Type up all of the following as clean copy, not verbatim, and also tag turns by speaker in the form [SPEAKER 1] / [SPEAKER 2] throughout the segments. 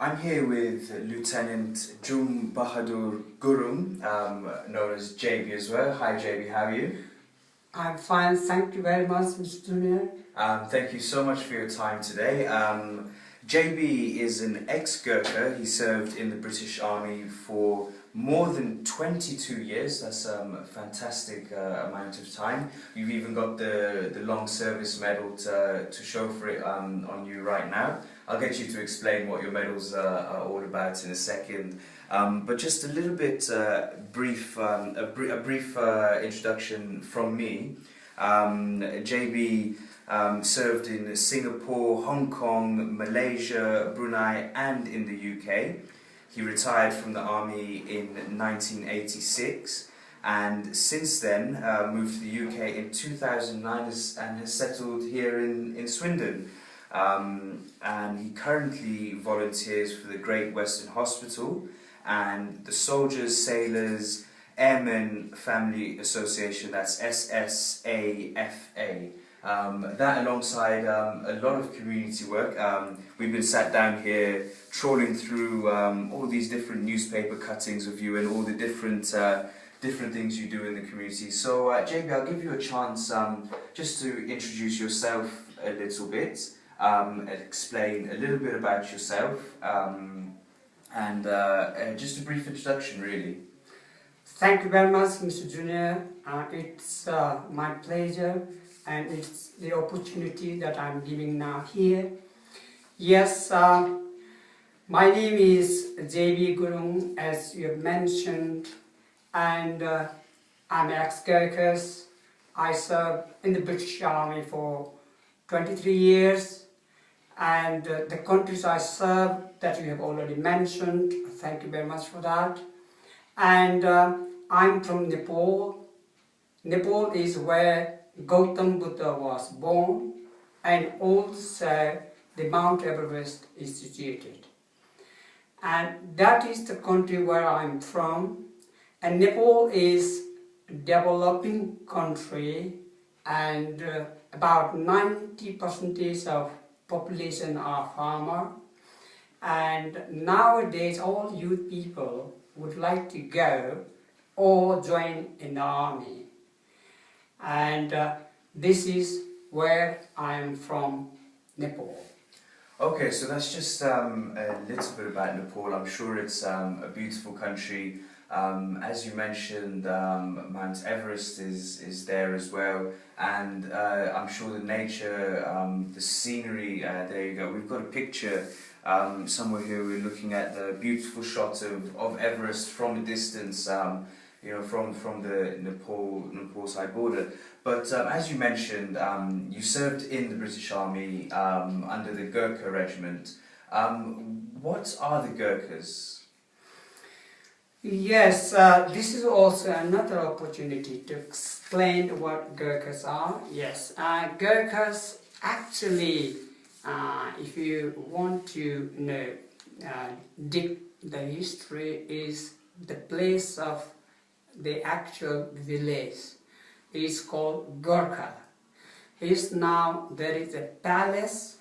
[SPEAKER 1] I'm here with Lieutenant Jum Bahadur Gurung, known as JB as well. Hi JB, how are you?
[SPEAKER 2] I'm fine, thank you very much, Mr. Junior.
[SPEAKER 1] Thank you so much for your time today. JB is an ex-Gurkha. He served in the British Army for more than 22 years. That's a fantastic amount of time. You've even got the long service medal to show for it on you right now. I'll get you to explain what your medals are all about in a second. But just a little bit brief introduction from me. JB served in Singapore, Hong Kong, Malaysia, Brunei and in the UK. He retired from the army in 1986 and since then moved to the UK in 2009 and has settled here in Swindon. And he currently volunteers for the Great Western Hospital and the Soldiers, Sailors, Airmen Family Association, that's SSAFA. That alongside a lot of community work. We've been sat down here trawling through all these different newspaper cuttings of you and all the different things you do in the community. So JB, I'll give you a chance just to introduce yourself a little bit, and explain a little bit about yourself, and just a brief introduction really.
[SPEAKER 2] Thank you very much, Mr. Junior. It's my pleasure and it's the opportunity that I'm giving now here. Yes, my name is JB Gurung, as you have mentioned, and I'm ex-Gurkhas. I served in the British Army for 23 years, and the countries I served that you have already mentioned, thank you very much for that. And I'm from Nepal. Nepal is where Gautam Buddha was born, and also the Mount Everest is situated. And that is the country where I'm from. And Nepal is a developing country, and about 90% of population are farmer. And nowadays all youth people would like to go or join in the army. And this is where I am from, Nepal.
[SPEAKER 1] Okay, so that's just a little bit about Nepal. I'm sure it's a beautiful country. As you mentioned, Mount Everest is there as well, and I'm sure the nature, the scenery, there you go. We've got a picture somewhere here. We're looking at the beautiful shot of Everest from a distance, you know, from the Nepal side border. But as you mentioned, you served in the British Army under the Gurkha regiment. What are the Gurkhas?
[SPEAKER 2] Yes, this is also another opportunity to explain what Gurkhas are. Yes, Gurkhas actually, if you want to know, dig the history, is the place of the actual village. It is called Gurkha. Now there is a palace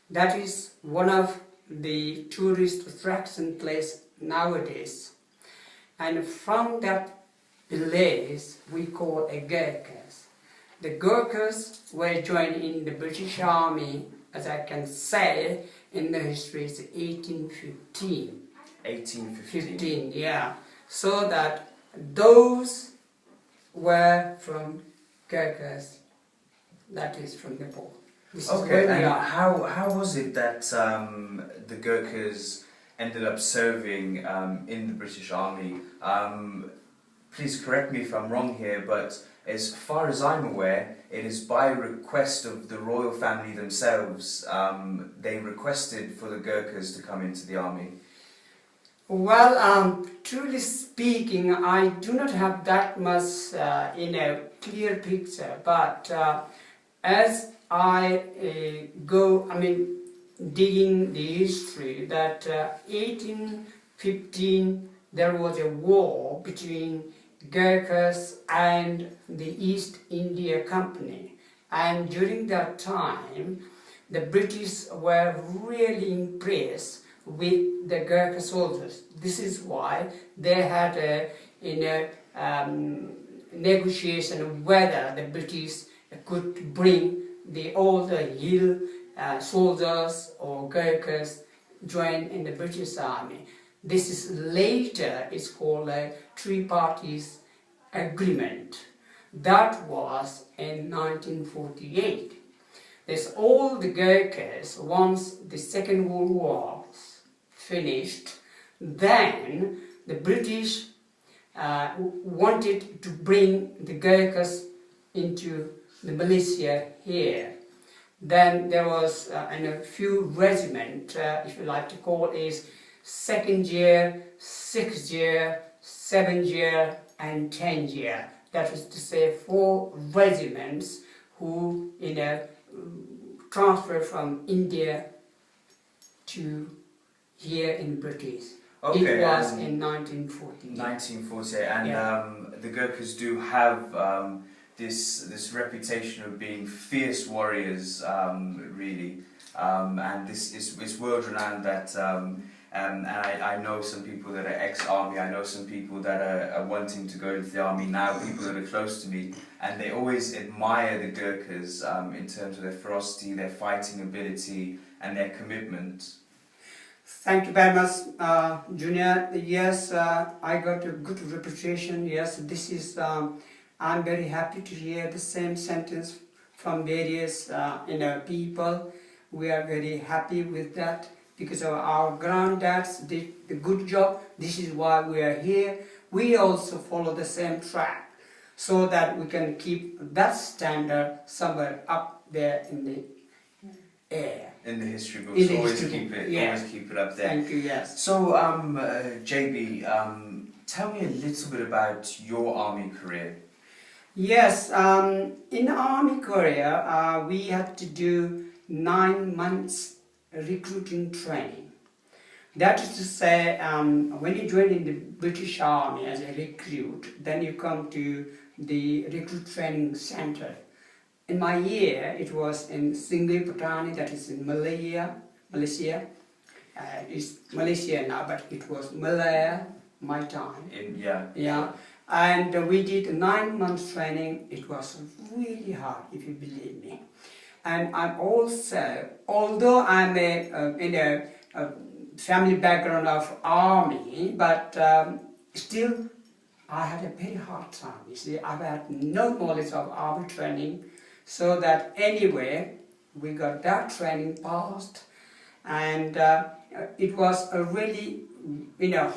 [SPEAKER 2] that is one of the tourist attraction place nowadays, and from that village we call a Gurkhas. The Gurkhas were joined in the British Army, as I can say, in the history is 1815.
[SPEAKER 1] 1815.
[SPEAKER 2] Yeah. So that those were from Gurkhas, that is from Nepal.
[SPEAKER 1] Okay, and how was it that the Gurkhas ended up serving in the British Army? Please correct me if I'm wrong here, but as far as I'm aware, it is by request of the royal family themselves. They requested for the Gurkhas to come into the army.
[SPEAKER 2] Well, truly speaking, I do not have that much clear picture, but as I digging the history, that 1815 there was a war between Gurkhas and the East India Company, and during that time the British were really impressed with the Gurkha soldiers. This is why they had a negotiation of whether the British could bring all the hill soldiers or Gurkhas join in the British Army. This is later is called a three-parties agreement. That was in 1948. There's all the Gurkhas, once the Second World War finished, then the British wanted to bring the Gurkhas into the militia here. Then there was a few regiments, if you like to call it, 2nd year, 6th year, 7th year and 10th year. That is to say 4 regiments who transferred from India to here in British.
[SPEAKER 1] Okay,
[SPEAKER 2] it was in 1940.
[SPEAKER 1] 1940, and
[SPEAKER 2] yeah.
[SPEAKER 1] The Gurkhas do have this reputation of being fierce warriors, really, and this is world renowned. That and I know some people that are ex-army. I know some people that are wanting to go into the army now. People that are close to me, and they always admire the Gurkhas in terms of their ferocity, their fighting ability, and their commitment.
[SPEAKER 2] Thank you very much, Junior. Yes, I got a good reputation. Yes, this is. I'm very happy to hear the same sentence from various people. We are very happy with that because our granddads did a good job. This is why we are here. We also follow the same track so that we can keep that standard somewhere up there in the air.
[SPEAKER 1] In the history books, always keep it up there.
[SPEAKER 2] Thank you. Yes.
[SPEAKER 1] So, JB, tell me a little bit about your army career.
[SPEAKER 2] Yes, in army career, we had to do 9 months recruiting training. That is to say, when you join in the British Army as a recruit, then you come to the recruit training center. In my year, it was in Singai Patani, that is in Malaysia. It's Malaysia now, but it was Malaya, my time. Yeah. And we did 9 months training. It was really hard, if you believe me. And I'm also, although I'm in a family background of army, but still I had a very hard time. You see, I've had no knowledge of army training, so that anyway, we got that training passed, and it was a really,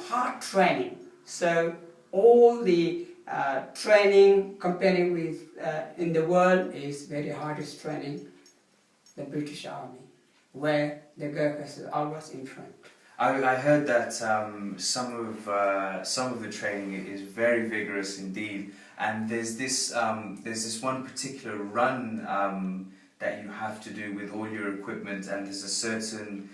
[SPEAKER 2] hard training. So all the training comparing with in the world is very hardest training, the British Army, where the Gurkhas are always in front.
[SPEAKER 1] I heard that some of the training is very vigorous indeed, and there's this one particular run that you have to do with all your equipment, and there's a certain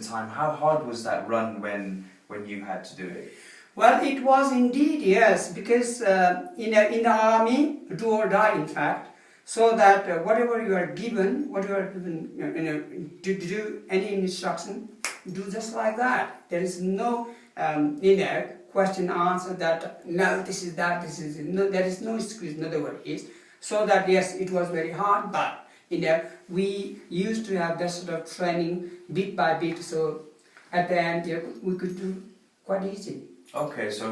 [SPEAKER 1] time. How hard was that run when you had to do it?
[SPEAKER 2] Well, it was indeed, yes, because in the army, do or die, in fact, so that whatever you are given, to do any instruction, do just like that. There is no, question answer that, no, this is that, this is, no, there is no excuse, in other words. So that, yes, it was very hard, but, we used to have that sort of training bit by bit, so at the end, we could do quite easy.
[SPEAKER 1] Okay, so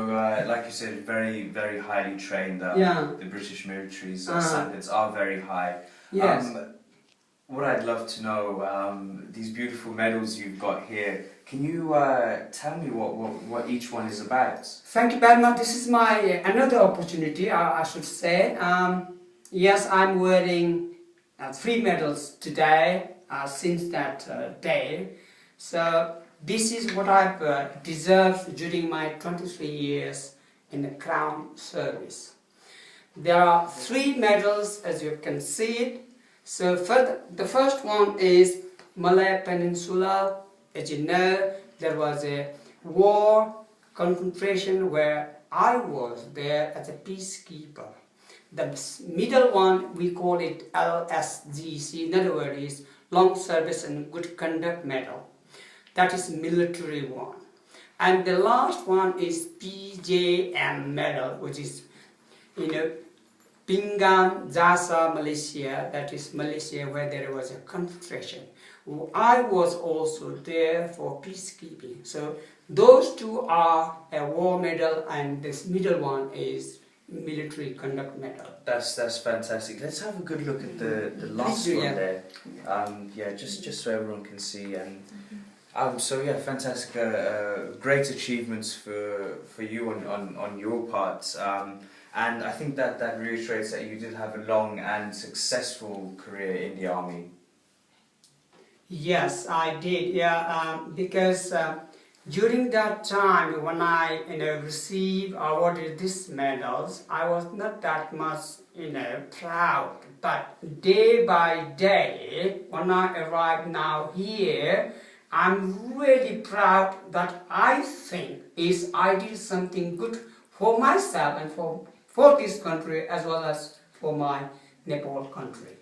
[SPEAKER 1] like you said, very, very highly trained. The British military's standards are very high.
[SPEAKER 2] Yes.
[SPEAKER 1] What I'd love to know, these beautiful medals you've got here, can you tell me what each one is about?
[SPEAKER 2] Thank you very much. This is my another opportunity, I should say. Yes, I'm wearing 3 medals today, since that day. So this is what I've deserved during my 23 years in the Crown Service. There are 3 medals, as you can see it. So the first one is Malay Peninsula. As you know, there was a war, confrontation where I was there as a peacekeeper. The middle one, we call it LSGC, in other words, Long Service and Good Conduct Medal. that is military one. And the last one is PJM medal, which is, Pinggan, Jasa, Malaysia, that is Malaysia where there was a concentration. I was also there for peacekeeping. So those two are a war medal, and this middle one is military conduct medal.
[SPEAKER 1] That's fantastic. Let's have a good look at the last one there. Yeah, just so everyone can see. And so yeah, fantastic. Great achievements for you on your part. And I think that reiterates that you did have a long and successful career in the army.
[SPEAKER 2] Yes, I did. Yeah, because during that time when I received awarded these medals, I was not that much proud. But day by day, when I arrive now here, I'm really proud that I think I did something good for myself and for this country as well as for my Nepal country.